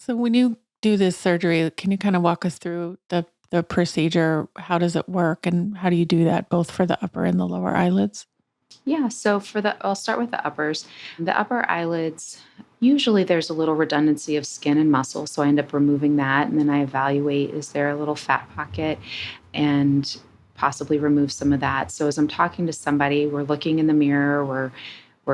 So when you do this surgery, can you kind of walk us through the procedure? How does it work and how do you do that both for the upper and the lower eyelids? Yeah, so I'll start with the uppers. The upper eyelids, usually there's a little redundancy of skin and muscle, so I end up removing that, and then I evaluate, is there a little fat pocket, and possibly remove some of that. So as I'm talking to somebody, we're looking in the mirror, we're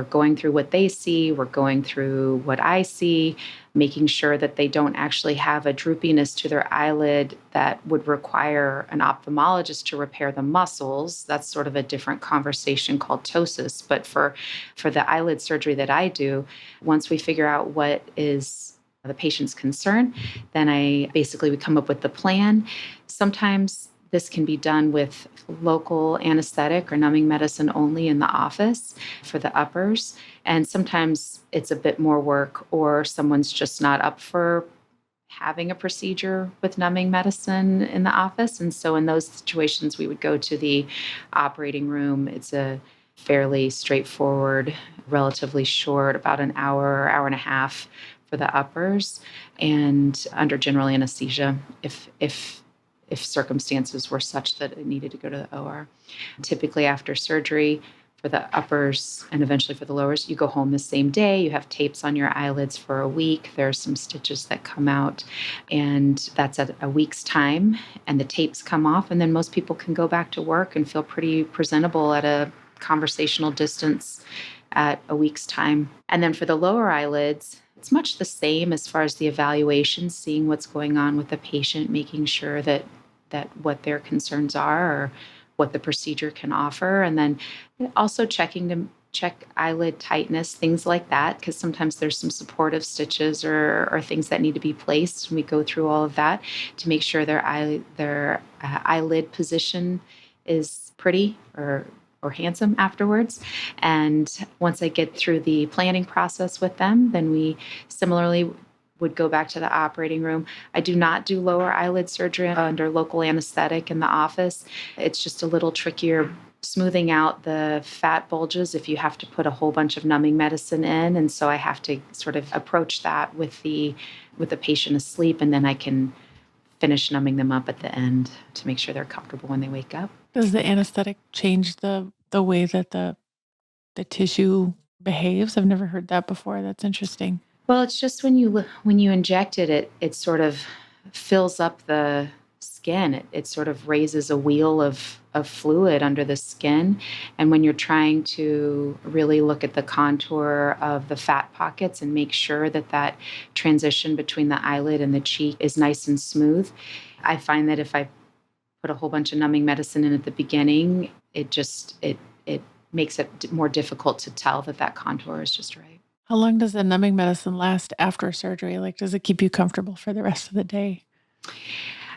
going through what they see, we're going through what I see, making sure that they don't actually have a droopiness to their eyelid that would require an ophthalmologist to repair the muscles. That's sort of a different conversation called ptosis. But for the eyelid surgery that I do, once we figure out what is the patient's concern, then we come up with the plan. Sometimes this can be done with local anesthetic or numbing medicine only in the office for the uppers. And sometimes it's a bit more work, or someone's just not up for having a procedure with numbing medicine in the office. And so in those situations, we would go to the operating room. It's a fairly straightforward, relatively short, about an hour, hour and a half for the uppers, and under general anesthesia if circumstances were such that it needed to go to the OR. Typically after surgery for the uppers and eventually for the lowers, you go home the same day. You have tapes on your eyelids for a week. There are some stitches that come out, and that's at a week's time, and the tapes come off, and then most people can go back to work and feel pretty presentable at a conversational distance at a week's time. And then for the lower eyelids, it's much the same as far as the evaluation, seeing what's going on with the patient, making sure that what their concerns are or what the procedure can offer. And then also checking to check eyelid tightness, things like that, because sometimes there's some supportive stitches or things that need to be placed. And we go through all of that to make sure their eyelid position is pretty or handsome afterwards. And once I get through the planning process with them, then we similarly would go back to the operating room. I do not do lower eyelid surgery under local anesthetic in the office. It's just a little trickier smoothing out the fat bulges if you have to put a whole bunch of numbing medicine in. And so I have to sort of approach that with the patient asleep, and then I can finish numbing them up at the end to make sure they're comfortable when they wake up. Does the anesthetic change the way that the tissue behaves? I've never heard that before. That's interesting. Well, it's just when you inject it, it sort of fills up the skin. It sort of raises a wheel of fluid under the skin. And when you're trying to really look at the contour of the fat pockets and make sure that transition between the eyelid and the cheek is nice and smooth, I find that if I put a whole bunch of numbing medicine in at the beginning, it makes it more difficult to tell that contour is just right. How long does the numbing medicine last after surgery? Like, does it keep you comfortable for the rest of the day?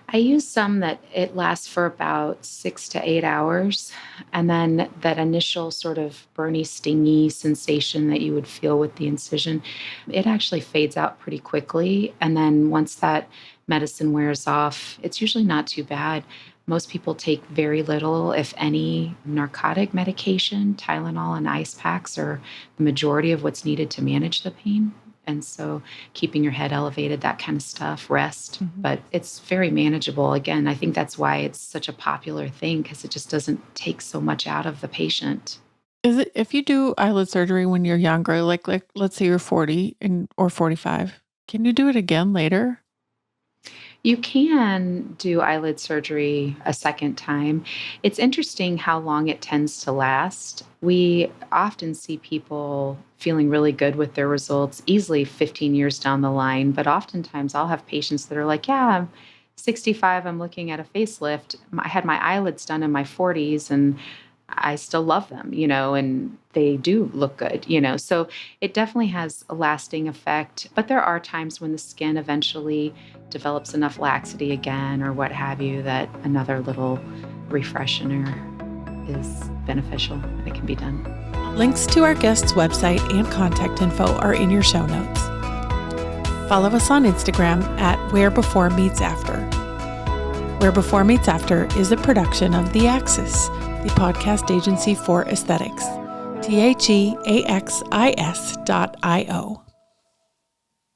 I use some that it lasts for about 6 to 8 hours. And then that initial sort of burny, stingy sensation that you would feel with the incision, it actually fades out pretty quickly. And then once that medicine wears off, it's usually not too bad. Most people take very little, if any, narcotic medication. Tylenol and ice packs are the majority of what's needed to manage the pain. And so keeping your head elevated, that kind of stuff, rest. Mm-hmm. But it's very manageable. Again, I think that's why it's such a popular thing, because it just doesn't take so much out of the patient. Is it, if you do eyelid surgery when you're younger, like let's say you're 40 or 45, can you do it again later? You can do eyelid surgery a second time. It's interesting how long it tends to last. We often see people feeling really good with their results, easily 15 years down the line. But oftentimes I'll have patients that are like, yeah, I'm 65, I'm looking at a facelift. I had my eyelids done in my 40s and I still love them, and they do look good, So it definitely has a lasting effect. But there are times when the skin eventually develops enough laxity again or what have you that another little refreshener is beneficial and it can be done. Links to our guest's website and contact info are in your show notes. Follow us on Instagram at Where Before Meets After. Where Before Meets After is a production of The Axis, the podcast agency for aesthetics. THEAXIS.io.